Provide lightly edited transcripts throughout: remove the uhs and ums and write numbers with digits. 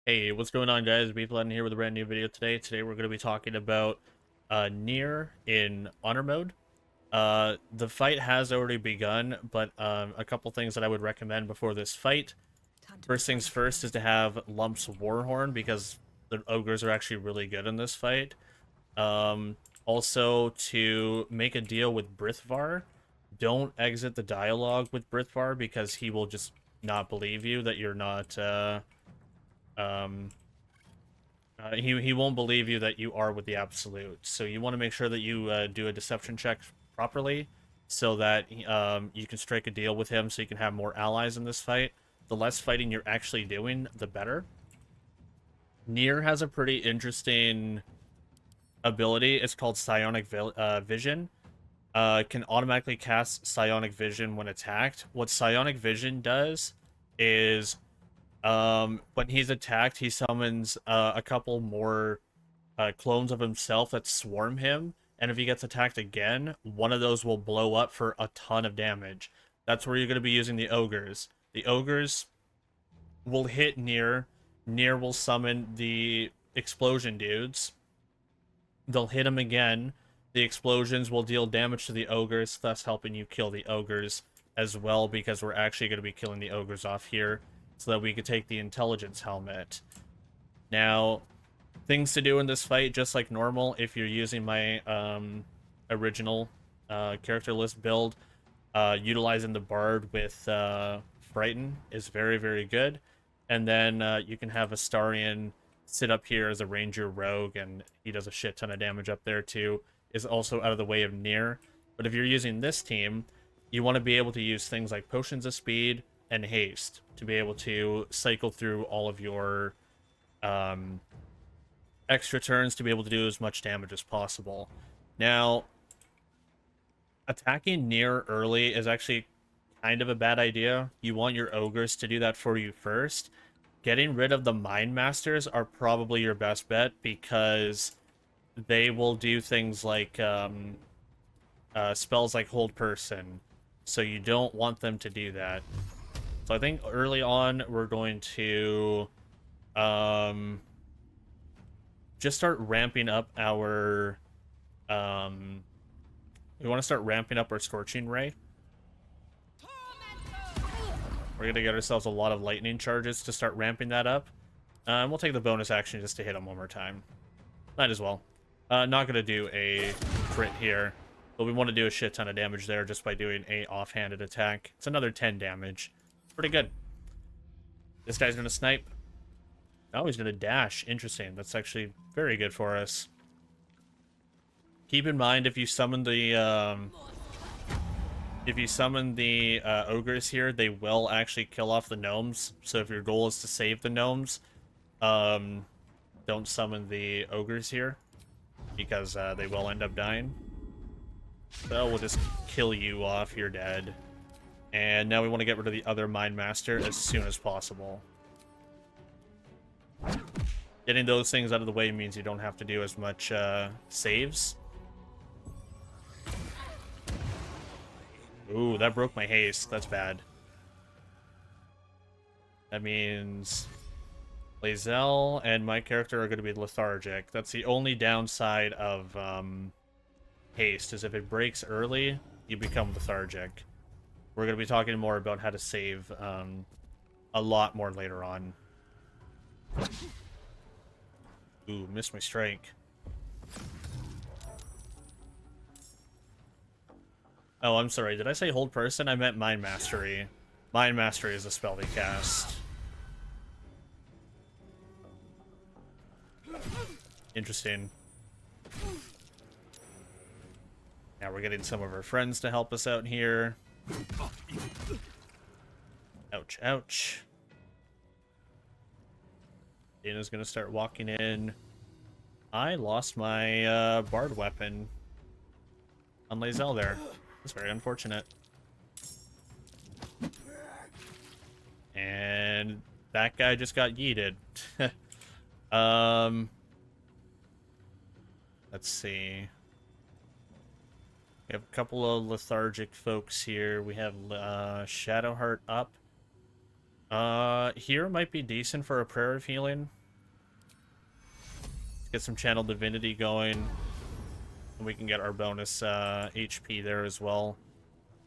Hey, what's going on, guys? Bflattened here with a brand new video today. Today we're going to be talking about Nere in Honor Mode. The fight has already begun, but a couple things that I would recommend before this fight. First things first is to have Lump's Warhorn, because the ogres are actually really good in this fight. Also, to make a deal with Brithvar. Don't exit the dialogue with Brithvar, because he will just not believe you that you're not... um, he won't believe you that you are with the absolute. So you want to make sure that you do a deception check properly, so that you can strike a deal with him, so you can have more allies in this fight. The less fighting you're actually doing, the better. Nere has a pretty interesting ability. It's called Psionic Vision. Can automatically cast Psionic Vision when attacked. What Psionic Vision does is when he's attacked, he summons a couple more clones of himself that swarm him, and if he gets attacked again, one of those will blow up for a ton of damage. That's where you're going to be using the ogres. The ogres will hit Nere. Nere will summon the explosion dudes. They'll hit him again. The explosions will deal damage to the ogres, thus helping you kill the ogres as well, because we're actually going to be killing the ogres off here, so that we could take the intelligence helmet. Now, things to do in this fight, just like normal, if you're using my original character list build, utilizing the Bard with Frighten is very, very good. And then you can have Astarion sit up here as a Ranger Rogue, and he does a shit ton of damage up there too, is also out of the way of Nere. But if you're using this team, you want to be able to use things like Potions of Speed and Haste to be able to cycle through all of your extra turns to be able to do as much damage as possible. Now, attacking Nere early is actually kind of a bad idea. You want your ogres to do that for you first. Getting rid of the Mind Masters are probably your best bet, because they will do things like spells like Hold Person, so you don't want them to do that. So I think early on we're going to just start ramping up our we want to start ramping up our Scorching Ray. We're going to get ourselves a lot of lightning charges to start ramping that up. And we'll take the bonus action just to hit him one more time. Might as well. Not going to do a crit here, but we want to do a shit ton of damage there just by doing a offhanded attack. It's another 10 damage. Pretty good. This guy's going to snipe. Oh, he's going to dash. Interesting. That's actually very good for us. Keep in mind, if you summon the ogres here, they will actually kill off the gnomes. So if your goal is to save the gnomes, don't summon the ogres here, because they will end up dying. So we'll just kill you off. You're dead. And now we want to get rid of the other Mind Master as soon as possible. Getting those things out of the way means you don't have to do as much saves. Ooh, that broke my haste. That's bad. That means Lae'zel and my character are going to be lethargic. That's the only downside of haste, is if it breaks early, you become lethargic. We're going to be talking more about how to save a lot more later on. Ooh, missed my strike. Oh, I'm sorry. Did I say Hold Person? I meant Mind Mastery. Mind Mastery is a spell they cast. Interesting. Now we're getting some of our friends to help us out here. Ouch, ouch. Dana's gonna start walking in. I lost my Bard weapon on Lae'zel there. That's very unfortunate. And that guy just got yeeted. Let's see. We have a couple of lethargic folks here. We have Shadowheart up. Here might be decent for a Prayer of Healing. Get some Channel Divinity going. And we can get our bonus HP there as well.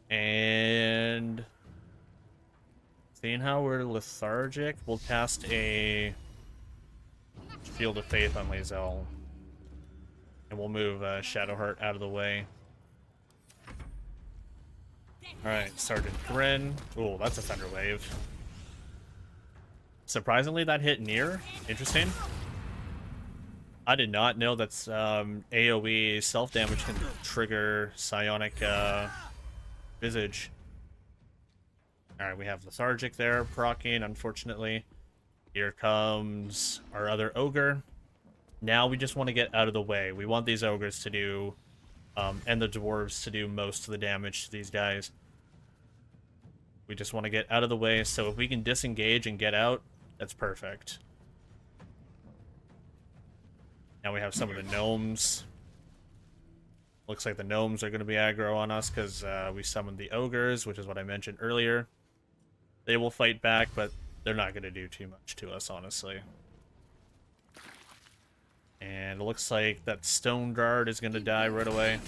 And seeing how we're lethargic, we'll cast a Shield of Faith on Lae'zel. And we'll move Shadowheart out of the way. Alright, Sergeant Grin. Ooh, that's a Thunder Wave. Surprisingly, that hit Nere. Interesting. I did not know that AoE self-damage can trigger Psionic Visage. Alright, we have Lethargic there, proccing, unfortunately. Here comes our other Ogre. Now we just want to get out of the way. We want these Ogres to do, and the Dwarves to do most of the damage to these guys. We just want to get out of the way, so if we can disengage and get out, that's perfect. Now we have some of the Gnomes. Looks like the Gnomes are going to be aggro on us because we summoned the Ogres, which is what I mentioned earlier. They will fight back, but they're not going to do too much to us, honestly. And it looks like that Stone Guard is going to die right away.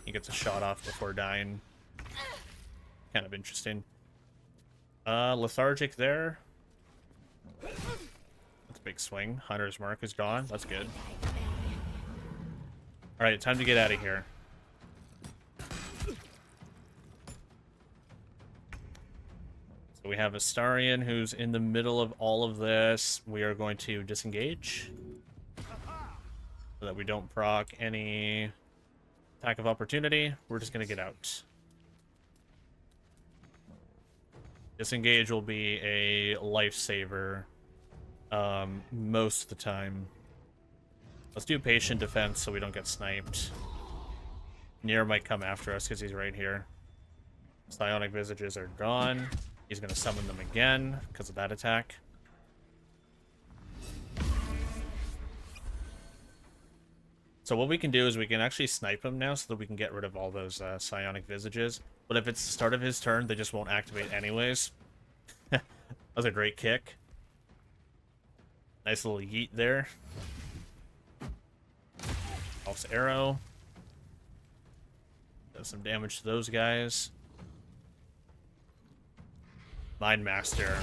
He gets a shot off before dying. Kind of interesting. Lethargic there. That's a big swing. Hunter's Mark is gone. That's good. Alright, time to get out of here. So we have Astarion, who's in the middle of all of this. We are going to disengage so that we don't proc any attack of opportunity. We're just going to get out. Disengage will be a lifesaver most of the time. Let's do patient defense so we don't get sniped. Nere might come after us because he's right here. Psionic Visages are gone. He's going to summon them again because of that attack. So what we can do is we can actually snipe him now so that we can get rid of all those Psionic Visages. But if it's the start of his turn, they just won't activate anyways. That was a great kick. Nice little yeet there. Elf's Arrow. Does some damage to those guys. Mind Master.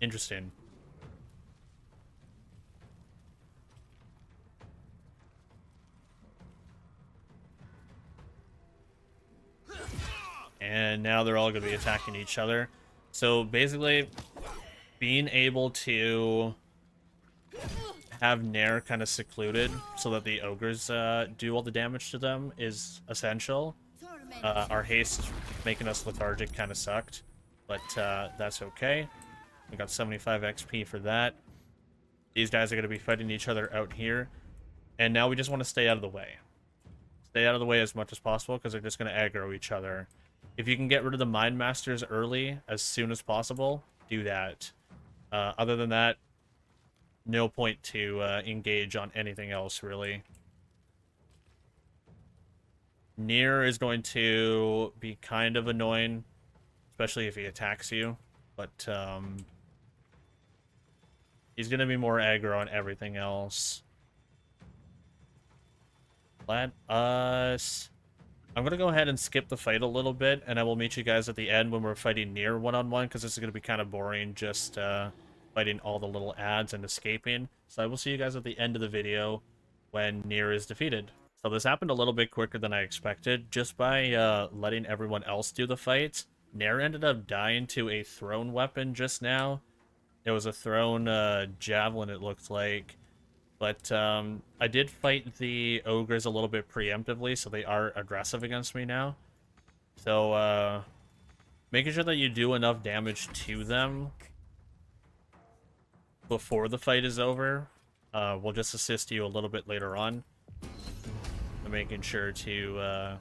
Interesting. And now they're all going to be attacking each other. So basically, being able to have Nere kind of secluded so that the Ogres do all the damage to them is essential. Our haste making us lethargic kind of sucked, but that's okay. We got 75 XP for that. These guys are going to be fighting each other out here. And now we just want to stay out of the way. Stay out of the way as much as possible because they're just going to aggro each other. If you can get rid of the Mind Masters early, as soon as possible, do that. Other than that, no point to engage on anything else, really. Nere is going to be kind of annoying, especially if he attacks you, but he's going to be more aggro on everything else. Let us... I'm going to go ahead and skip the fight a little bit, and I will meet you guys at the end when we're fighting Nere one-on-one, because this is going to be kind of boring, just fighting all the little ads and escaping. So I will see you guys at the end of the video when Nere is defeated. So this happened a little bit quicker than I expected. Just by letting everyone else do the fight, Nere ended up dying to a thrown weapon just now. It was a thrown javelin, it looked like. But I did fight the ogres a little bit preemptively, so they are aggressive against me now. So making sure that you do enough damage to them before the fight is over will just assist you a little bit later on. And making sure to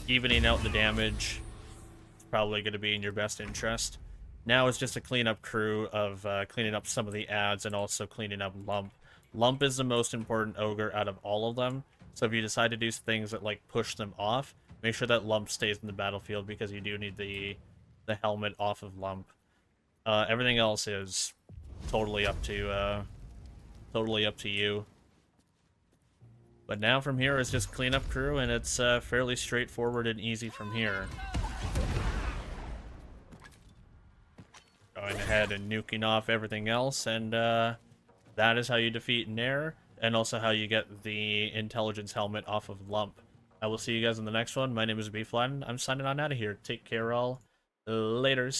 evening out the damage is probably going to be in your best interest. Now it's just a cleanup crew of cleaning up some of the ads and also cleaning up Lump. Lump is the most important ogre out of all of them, so if you decide to do things that like push them off, make sure that Lump stays in the battlefield because you do need the helmet off of Lump. Everything else is totally up to totally up to you. But now from here is just cleanup crew, and it's fairly straightforward and easy from here. Going ahead and nuking off everything else, and that is how you defeat Nere, and also how you get the intelligence helmet off of Lump. I will see you guys in the next one. My name is Bflattened. I'm signing on out of here. Take care all. Laters.